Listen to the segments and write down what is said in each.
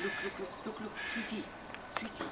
Look, sweetie, sweetie.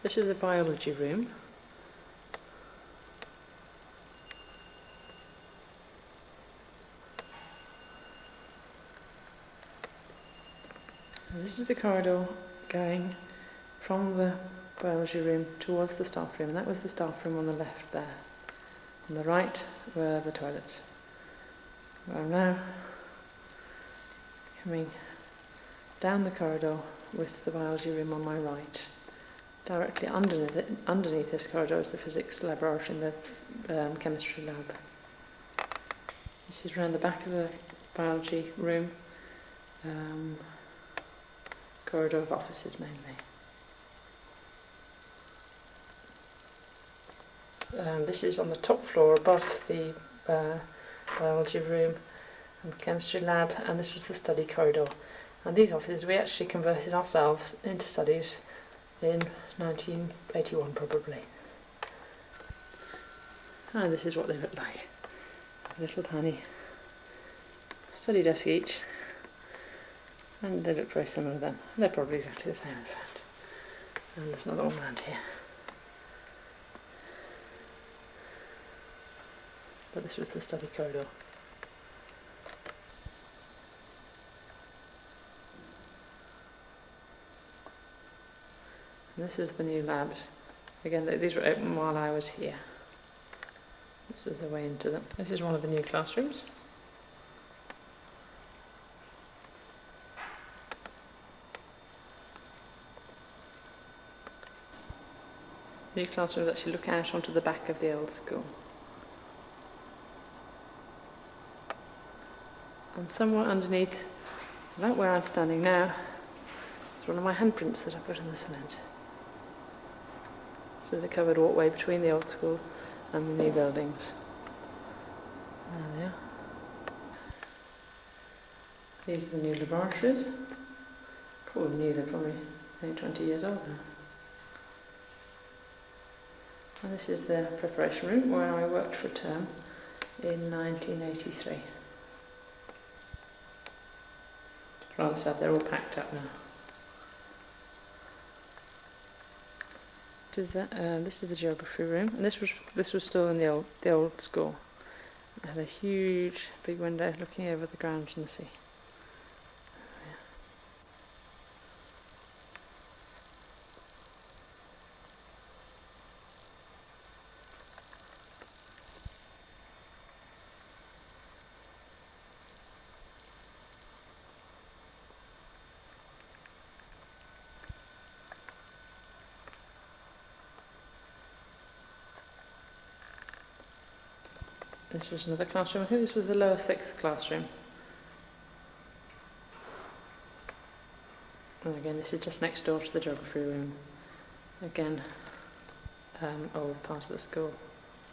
This is the biology room. And this is the corridor going from the biology room towards the staff room. And that was the staff room on the left there. On the right were the toilets. I'm now coming down the corridor with the biology room on my right. Directly underneath this corridor is the physics laboratory and the chemistry lab. This is around the back of the biology room, corridor of offices mainly. This is on the top floor above the biology room and chemistry lab, and this was the study corridor. And these offices we actually converted ourselves into studies in 1981 probably. And this is what they look like. A little tiny study desk each. And they look very similar then. They're probably exactly the same in fact. And there's another one around here. But this was the study corridor. And this is the new labs. Again, these were open while I was here. This is the way into them. This is one of the new classrooms. The new classrooms actually look out onto the back of the old school. And somewhere underneath, about where I'm standing now, is one of my handprints that I put in the cement. So the covered walkway between the old school and the new buildings. There they are. These are the new laboratories. Call them new, they're probably 20 years old now. And this is the preparation room where I worked for a term in 1983. Rather sad, they're all packed up now. This is the geography room, and this was still in the old school. It had a huge, big window looking over the grounds and the sea. This was another classroom. I think this was the lower 6th classroom. And again, this is just next door to the geography room. Again, old part of the school,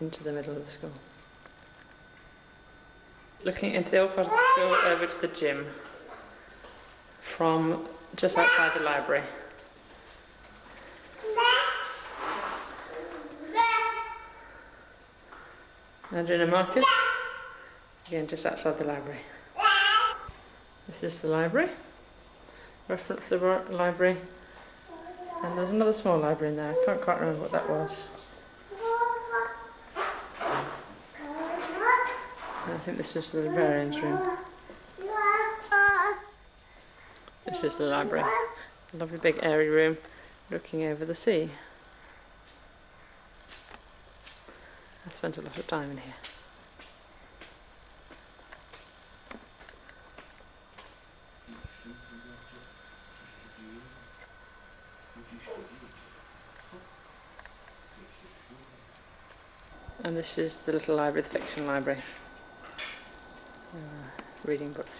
into the middle of the school. Looking into the old part of the school over to the gym, from just outside the library. Andrew and Marcus, again just outside the library. This is the library, reference the library, and there's another small library in there. I can't quite remember what that was. And I think this is the librarian's room. This is the library, a lovely big airy room looking over the sea. I spent a lot of time in here. And this is the little library, the fiction library. Reading books.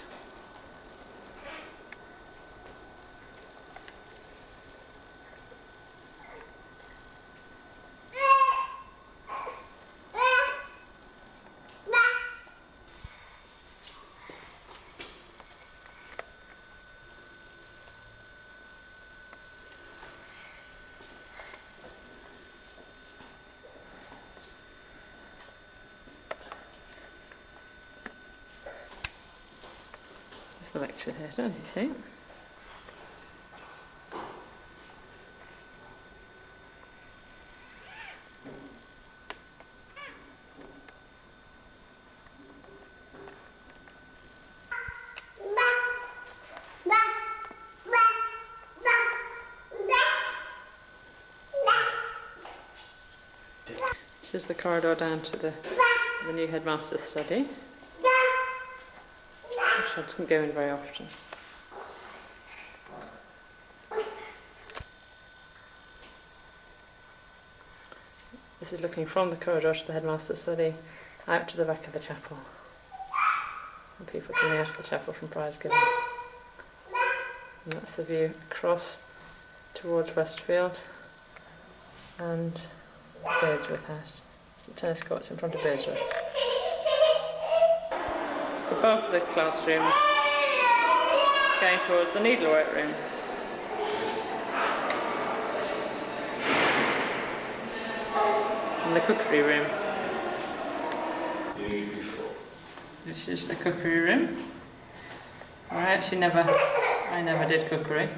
The lecture here, don't you see? This is the corridor down to the new headmaster's study. I didn't go in very often. This is looking from the corridor to the headmaster's study, out to the back of the chapel. And people coming out of the chapel from prize giving. And that's the view across towards Westfield and Birdsworth House. The tennis courts in front of Birdsworth. Above the classroom going towards the needlework room. And the cookery room. This is the cookery room. I never did cookery.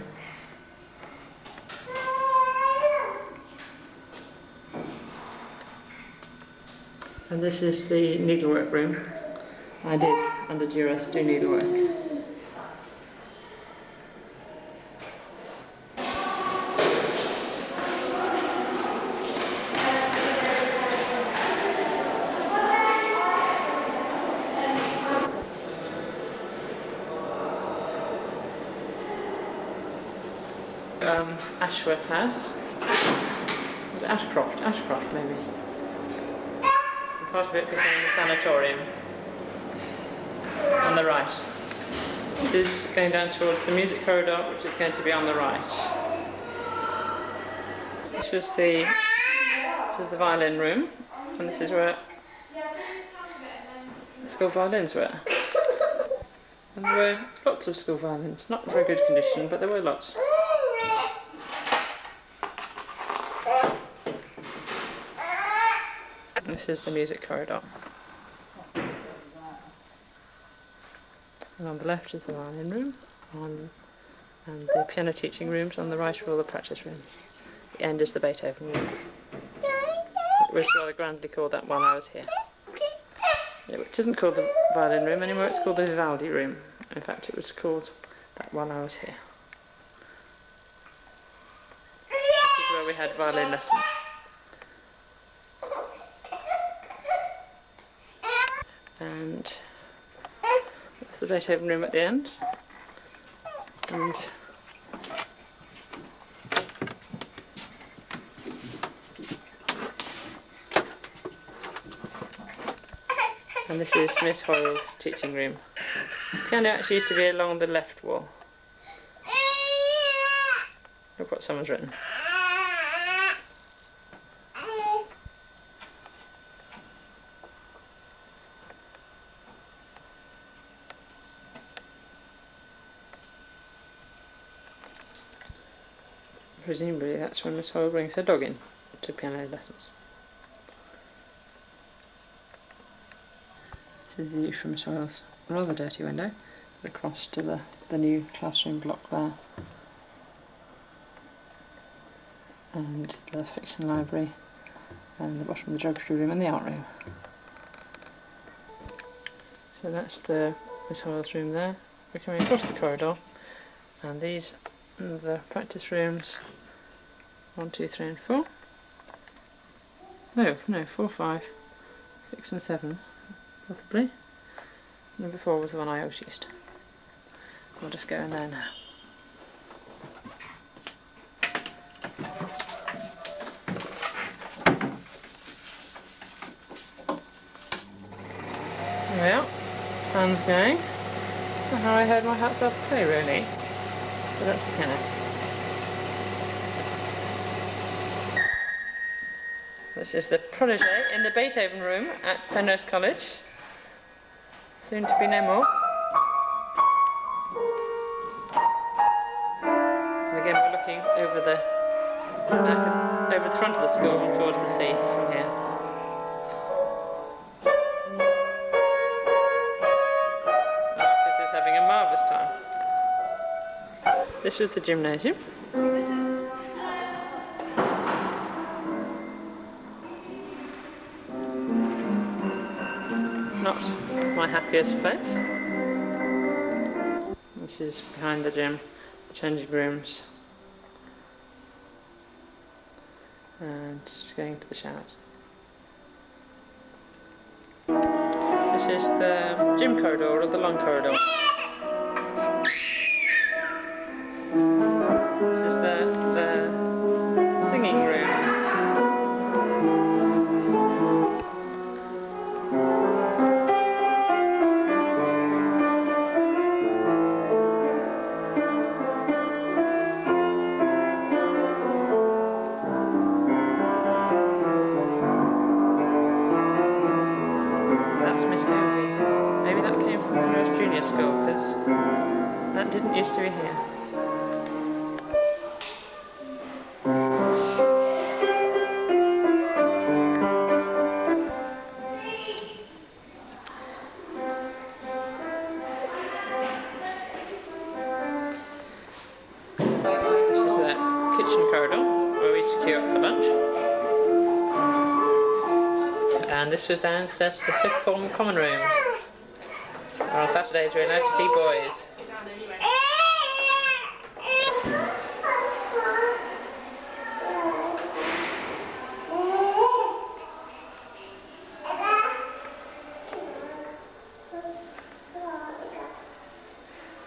And this is the needlework room. I did, under duress, do needlework. Ashworth House. Was it Ashcroft? Ashcroft, maybe. And part of it became the sanatorium. On the right. This is going down towards the music corridor, which is going to be on the right. This is the violin room, and this is where the school violins were. And there were lots of school violins, not in very good condition, but there were lots. This is the music corridor. And on the left is the violin room, and the piano teaching rooms. On the right are all the practice rooms. The end is the Beethoven room. It was rather grandly called that while I was here. It isn't called the violin room anymore, it's called the Vivaldi room. In fact, it was called that while I was here. This is where we had violin lessons. And that's the Beethoven room at the end. And this is Miss Hoyle's teaching room. The piano actually used to be along the left wall. Look what someone's written. Presumably that's when Miss Hoyle brings her dog in to piano lessons. This is the view from Miss Hoyle's rather dirty window, across to the new classroom block there. And the fiction library, and the bottom of the geography room and the art room. So that's the Miss Hoyle's room there. We're coming across the corridor, and these are the practice rooms. 1, 2, 3 and 4. No, 4, 5, 6 and 7, possibly. Number 4 was the one I always used. We'll just go in there now. There we are. Fan's going. That's how I heard my hat self play, really. But that's the piano. This is the protege in the Beethoven room at Penrose College. Soon to be no more. And again, we're looking over the front of the school and towards the sea from here. Marcus is having a marvellous time. This was the gymnasium. Not my happiest place. This is behind the gym, the changing rooms, and going to the showers. This is the gym corridor, or the long corridor. This is the singing room. That didn't used to be here. This is the kitchen corridor where we used to queue up for lunch. And this was downstairs to the fifth form common room. On Saturdays we're allowed to see boys.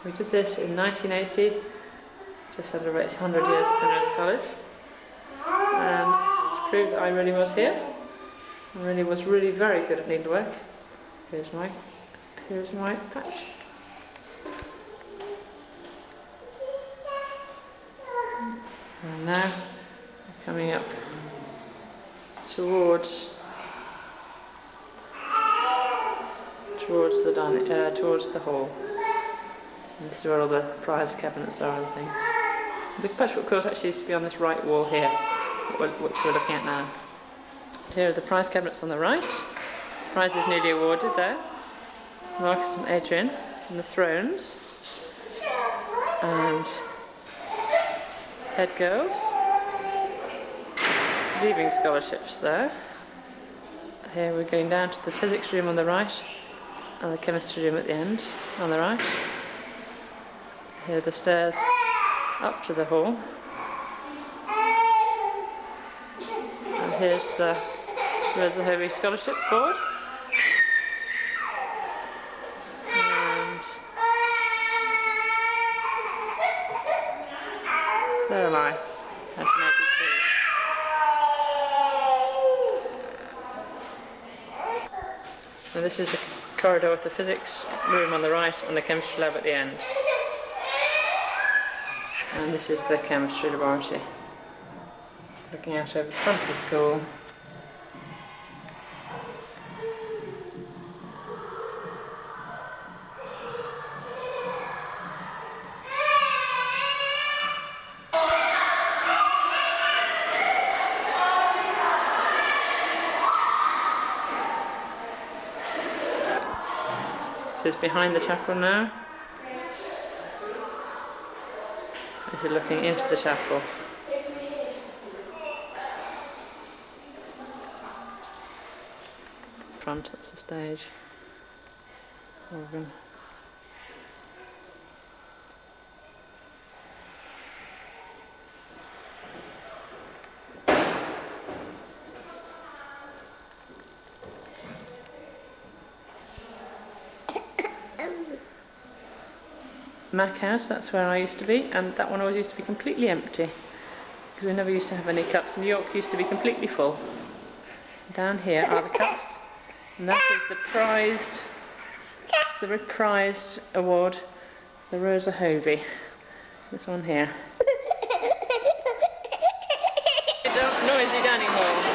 We did this in 1980 to celebrate its 100 years at Penrose College, and to prove that I really was here. I really was very good at needlework. Here's my patch. And now we're coming up towards the hall. And this is where all the prize cabinets are and things. The patchwork quilt actually used to be on this right wall here, which we're looking at now. Here are the prize cabinets on the right. Prizes newly awarded there. Marcus and Adrian, and the thrones. And head girls. Leaving scholarships there. Here we're going down to the physics room on the right, and the chemistry room at the end on the right. Here are the stairs up to the hall. And here's the Rosa Hovey Scholarship Board. And there am I, 1982. And this is the corridor with the physics room on the right and the chemistry lab at the end. And this is the chemistry laboratory, looking out over the front of the school. This is behind the chapel now. This is looking into the chapel. Front, that's the stage. Organ. Mac House, that's where I used to be, and that one always used to be completely empty because we never used to have any cups. New York used to be completely full. Down here are the cups, and that is the reprised award, the Rosa Hovey. This one here. Noisy dining hall.